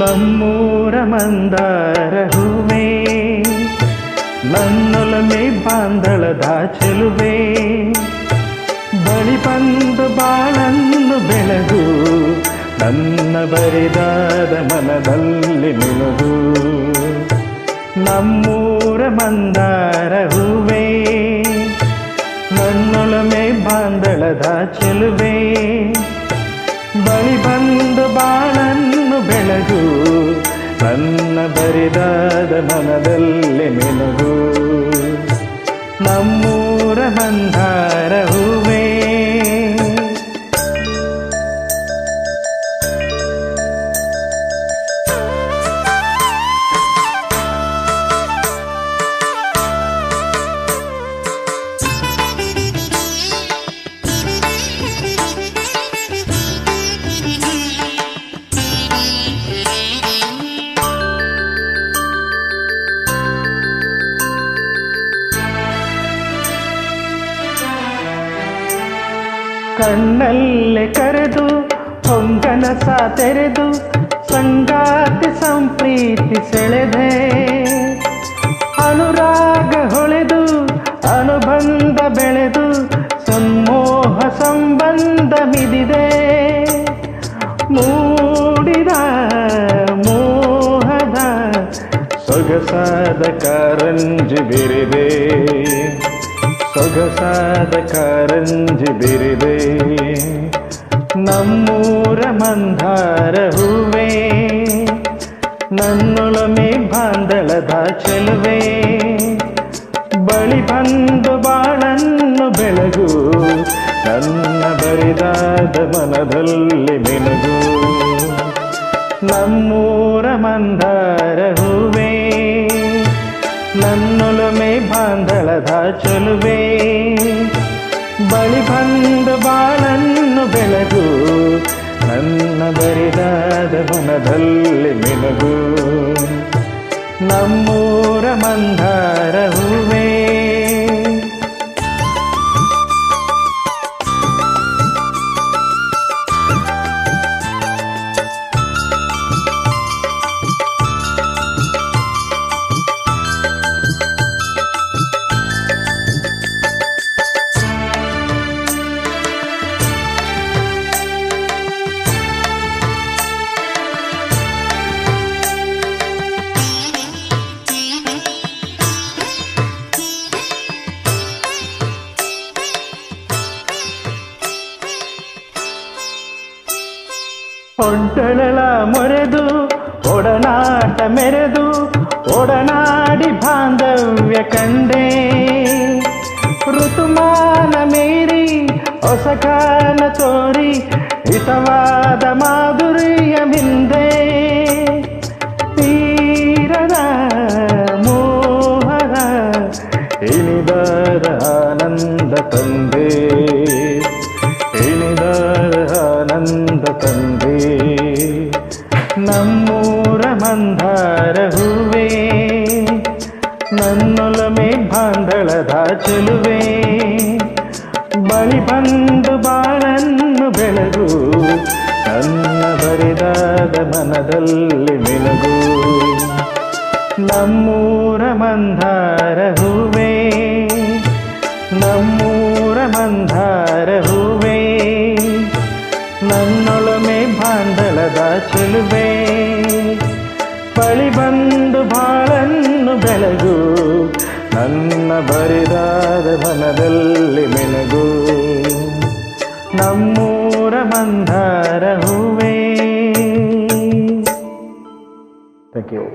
ನಮ್ಮೂರ ಮಂದಾರ ಹೂವೇ, ನನ್ನೊಲಮೆ ಬಾಂಧಳದ ಚೆಲುವೆ, ಬಳಿ ಬಂದು ಬಾಳನ್ನು ಬೆಳಗು, ನನ್ನ ಬರಿದಾದ ಮನದಲ್ಲಿ ಮಿನುಗು. ನಮ್ಮೂರ ಮಂದಾರ ಹೂವೇ, ನನ್ನೊಲಮೆ ಬಾಂಧಳದ ಚೆಲುವೆ, ಬಳಿ ಬಂದು ಬಾಳನ್ನು ಬೆಳಗು, ನನ್ನ ಬರಿದಾದ ಮನದಲ್ಲಿ ಮಿನುಗು. ನಮ್ಮೂರ ಮಂದಾರ ಹೂವೇ. ಕಣ್ಣಲ್ಲೇ ಕರೆದು ಹೊಂಗನಸ ತೆರೆದು ಸಂಗಾತಿ ಸಂಪ್ರೀತಿ ಸೆಳೆದೆ, ಅನುರಾಗ ಹೊಳೆದು ಅನುಬಂಧ ಬೆಳೆದು ಸಮ್ಮೋಹ ಸಂಬಂಧ ಮಿದಿದೆ. ಮೂಡಿದ ಮೋಹದ ಸೊಗಸಾದ ಕಾರಂಜಿ ಬಿರಿದೆ, ಸೊಗಸಾದ ಕಾರಂಜಿ ಬಿರಿದೆ. ನಮ್ಮೂರ ಮಂದಾರ ಹೂವೇ, ನನ್ನೊಲಮೆ ಬಾಂಧಳದ ಚೆಲುವೆ, ಬಳಿ ಬಂದು ಬಾಳನ್ನು ಬೆಳಗು, ನನ್ನ ಬರಿದಾದ ಮನದಲ್ಲಿ ಮಿನುಗು. ನಮ್ಮೂರ ಮಂದಾರ ಹೂವೇ, ನನ್ನೊಲಮೆ ಬಾಂಧಳದ ಚೆಲುವೆ, ಬಳಿ ಬಂದು ಬಾಳನ್ನು ಬೆಳಗು, ನನ್ನ ಬರಿದಾದ ಮನದಲ್ಲಿ ಮಿನುಗು. ನಮ್ಮೂರ ಮಂದಾರ ಹೂವೇ. ಒಡ್ಡಳ ಮೊರೆದು ಒಡನಾಟ ಮೆರೆದು ಒಡನಾಡಿ ಬಾಂಧವ್ಯ ಕಂಡೆ, ಋತುಮಾನ ಮೀರಿ ಹೊಸಕಾಲ ತೋರಿ ಹಿತವಾದ ಮಾಧುರ್ಯ ಮಿಂದೆ. ತೀರದ ಮೋಹದ ಇನಿದಾದ ಆನಂದ ತಂದೆ, ಇನಿದಾದ ಆನಂದ ತಂದೆ. ನಮ್ಮೂರ ಮಂದಾರ ಹೂವೇ, ನನ್ನೊಲಮೆ ಬಾಂಧಳದ ಚೆಲುವೆ, ಬಳಿ ಬಂದು ಬಾಳನ್ನು ಬೆಳಗು, ನನ್ನ ಬರಿದಾದ ಮನದಲ್ಲಿ ಮಿನುಗು. ನಮ್ಮೂರ ಮಂದಾರ ಹೂವೇ, ನಮ್ಮೂರ ಮಂದಾರ ಹೂವೇ, ನನ್ನೊಲಮೆ ಬಾಂಧಳದ ಚೆಲುವೆ, ಬಳಿ ಬಂದು ಬಾಳನ್ನು ಬೆಳಗು, ನನ್ನ ಬರಿದಾದ ಮನದಲ್ಲಿ ಮಿನುಗು. ನಮ್ಮೂರ ಮಂದಾರ ಹೂವೇ. Thank you.